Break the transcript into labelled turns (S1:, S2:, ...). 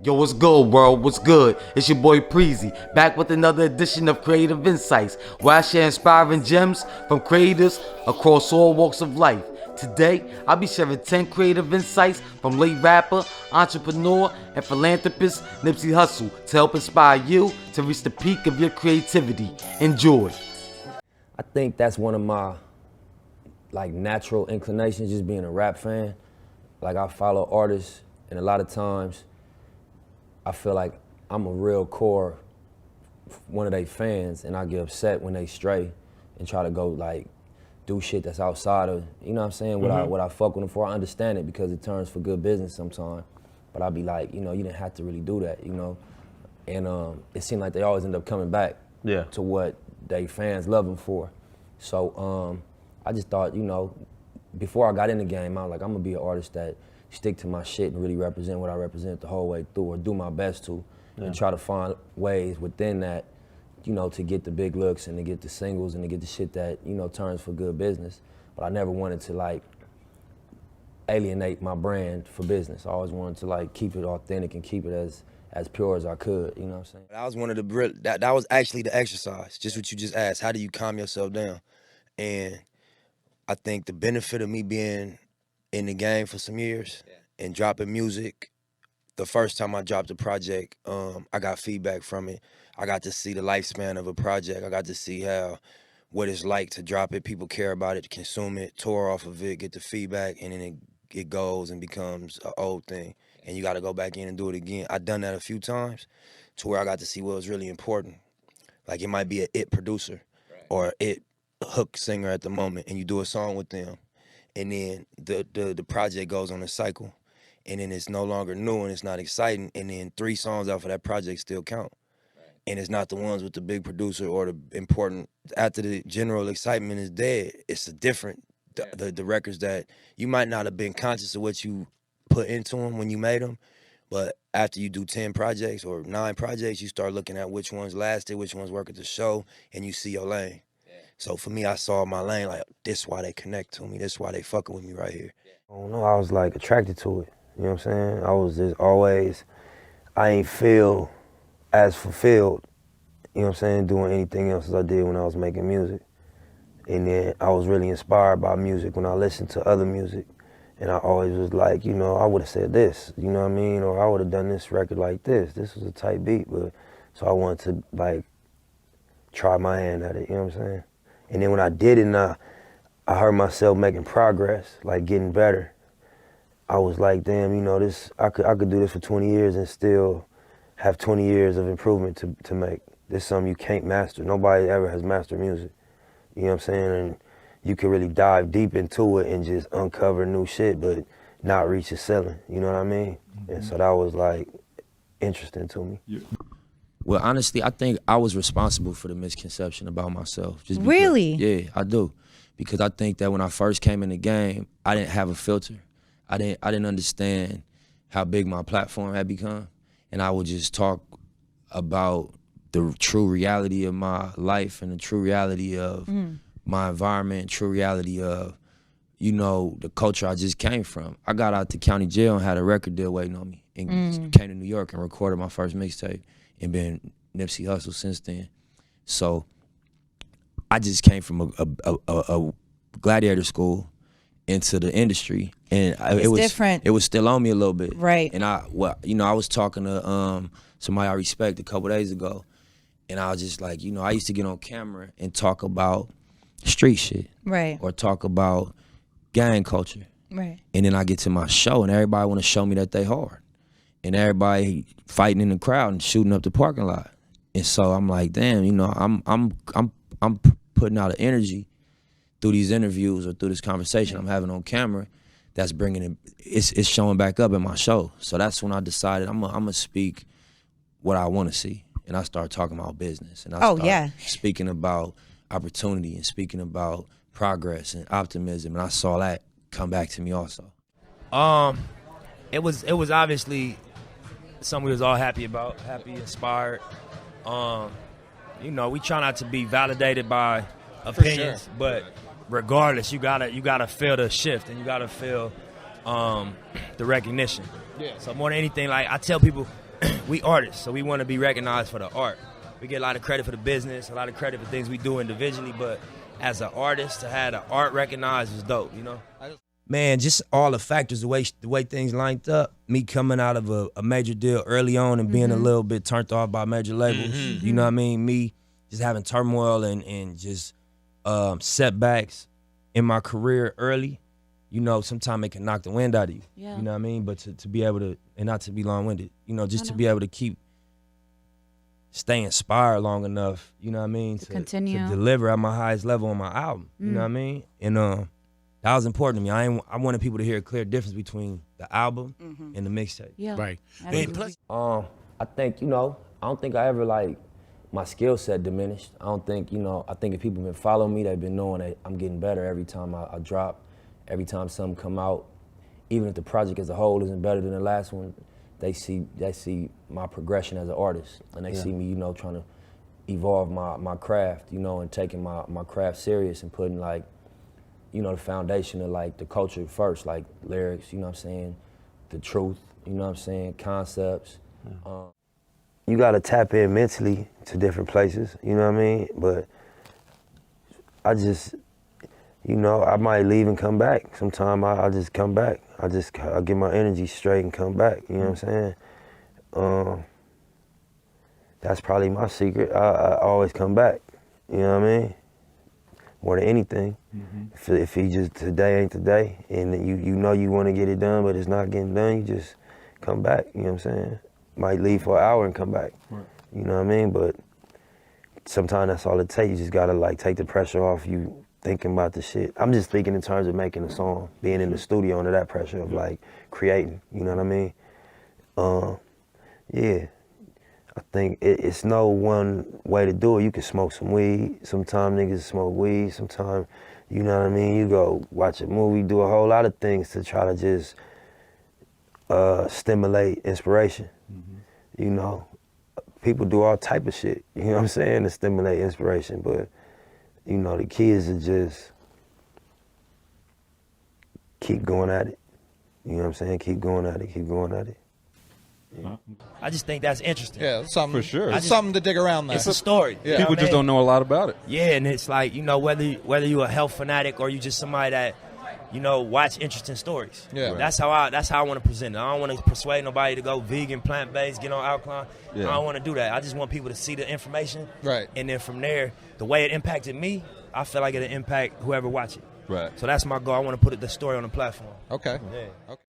S1: Yo, what's good, world? What's good? It's your boy Preezy, back with another edition of Creative Insights, where I share inspiring gems from creators across all walks of life. Today, I'll be sharing 10 creative insights from late rapper, entrepreneur, and philanthropist Nipsey Hussle to help inspire you to reach the peak of your creativity. Enjoy.
S2: I think that's one of my natural inclinations, just being a rap fan. Like, I follow artists, and a lot of times I feel like I'm a real core one of their fans, and I get upset when they stray and try to go do shit that's outside of, you know what I'm saying, what I fuck with them for. I understand it because it turns for good business sometimes, but I'd be like, you didn't have to really do that, and it seemed like they always end up coming back to what they fans love them for. So I just thought, before I got in the game, I was like, I'm gonna be an artist that stick to my shit and really represent what I represent the whole way through, or do my best to, and try to find ways within that, to get the big looks and to get the singles and to get the shit that, turns for good business. But I never wanted to alienate my brand for business. I always wanted to keep it authentic and keep it as pure as I could, you know what I'm saying? That was one of the that was actually the exercise, just what you just asked. How do you calm yourself down? And I think the benefit of me being in the game for some years and dropping music, the first time I dropped a project, I got feedback from it. I got to see the lifespan of a project. I got to see what it's like to drop it. People care about it, consume it, tour off of it, get the feedback, and then it goes and becomes an old thing. And you got to go back in and do it again. I've done that a few times to where I got to see what was really important. Like, it might be a producer or a hook singer at the moment, and you do a song with them, and then the project goes on a cycle, and then it's no longer new and it's not exciting, and then 3 songs off of that project still count. And it's not the ones with the big producer or the important. After the general excitement is dead, it's a different, the records that you might not have been conscious of what you put into them when you made them, but after you do 10 projects or 9 projects, you start looking at which ones lasted, which ones work at the show, and you see your lane. So for me, I saw my lane, this why they connect to me, this why they fucking with me right here. I don't know, I was attracted to it, you know what I'm saying? I was just always, I ain't feel as fulfilled, you know what I'm saying, doing anything else as I did when I was making music. And then I was really inspired by music when I listened to other music. And I always was like, I would have said this, you know what I mean? Or I would have done this record like this. This was a tight beat, but so I wanted to try my hand at it, you know what I'm saying? And then when I did it and I heard myself making progress, getting better, I was like, damn, this I could do this for 20 years and still have 20 years of improvement to make. This is something you can't master. Nobody ever has mastered music. You know what I'm saying? And you can really dive deep into it and just uncover new shit, but not reach a ceiling. You know what I mean? Mm-hmm. And so that was interesting to me. Yeah. Well, honestly, I think I was responsible for the misconception about myself. Just because,
S3: really?
S2: Yeah, I do. Because I think that when I first came in the game, I didn't have a filter. I didn't understand how big my platform had become. And I would just talk about the true reality of my life and the true reality of my environment, true reality of, the culture I just came from. I got out to county jail and had a record deal waiting on me, and came to New York and recorded my first mixtape, and been Nipsey Hussle since then. So I just came from a gladiator school into the industry, and it was different. It was still on me a little bit,
S3: right?
S2: And I was talking to somebody I respect a couple days ago, and I was just like, I used to get on camera and talk about street shit,
S3: right?
S2: Or talk about gang culture,
S3: right? And
S2: then I get to my show, and everybody want to show me that they hard, and everybody fighting in the crowd and shooting up the parking lot, and so I'm like, damn, I'm putting out an energy through these interviews or through this conversation I'm having on camera that's bringing it's showing back up in my show. So that's when I decided I'm gonna speak what I want to see, and I start talking about business, and I start speaking about opportunity and speaking about progress and optimism, and I saw that come back to me also.
S4: It was obviously something we was all happy about, inspired. We try not to be validated by opinions, but regardless, you gotta feel the shift, and you gotta feel the recognition. Yeah. So more than anything, I tell people, we artists, so we want to be recognized for the art. We get a lot of credit for the business, a lot of credit for things we do individually, but as an artist, to have the art recognized is dope, you know? Man, just all the factors, the way things lined up, me coming out of a major deal early on and being a little bit turned off by major labels, you know what I mean? Me just having turmoil and just setbacks in my career early, you know, sometimes it can knock the wind out of you, you know what I mean? But to be able to, and not to be long-winded, you know, just to be able to stay inspired long enough, you know what I mean? To
S3: continue.
S4: To deliver at my highest level on my album, you know what I mean? And that was important to me. I wanted people to hear a clear difference between the album and the mixtape.
S3: Yeah.
S5: Right.
S3: And
S5: plus,
S2: I think, you know, I don't think I ever like my skill set diminished. I don't think, you know, I think if people been following me, they've been knowing that I'm getting better every time I drop, every time something come out. Even if the project as a whole isn't better than the last one, they see my progression as an artist, and they see me, you know, trying to evolve my craft, you know, and taking my craft serious and putting, like, you know, the foundation of, like, the culture first, like lyrics, you know what I'm saying, the truth, you know what I'm saying, concepts. You gotta tap in mentally to different places, you know what I mean? But I just, you know, I might leave and come back. Sometime I just come back. I get my energy straight and come back, you know what I'm saying? That's probably my secret. I always come back, you know what I mean? More than anything. If he just, today ain't today, and you know you wanna get it done, but it's not getting done, you just come back, you know what I'm saying? Might leave for an hour and come back, you know what I mean? But sometimes that's all it takes. You just gotta, like, take the pressure off you thinking about the shit. I'm just thinking in terms of making a song, being in the studio under that pressure of, like, creating, you know what I mean? Yeah, I think it's no one way to do it. You can smoke some weed. Sometimes niggas smoke weed. Sometimes, you know what I mean? You go watch a movie, do a whole lot of things to try to just stimulate inspiration. You know, people do all type of shit, you know what I'm saying, to stimulate inspiration, but, you know, the key is to just keep going at it. You know what I'm saying? Keep going at it, keep going at it. Yeah.
S4: I just think that's interesting.
S6: Yeah, something
S5: For sure.
S6: It's something to dig around there.
S4: It's a story.
S6: Yeah.
S4: You know
S5: people
S4: what I
S5: just
S4: mean?
S5: don't know a lot about it.
S4: Yeah, and it's like, you know, whether you a health fanatic or you just somebody that, you know, watch interesting stories.
S6: Yeah.
S4: That's how I want to present it. I don't want to persuade nobody to go vegan, plant-based, get on alkaline.
S5: Yeah.
S4: I don't want to do that. I just want people to see the information.
S6: Right.
S4: And then from there, the way it impacted me, I feel like it'll impact whoever watch it.
S5: Right.
S4: So that's my goal. I want to put the story on the platform.
S6: Okay.
S4: Yeah.
S6: Okay.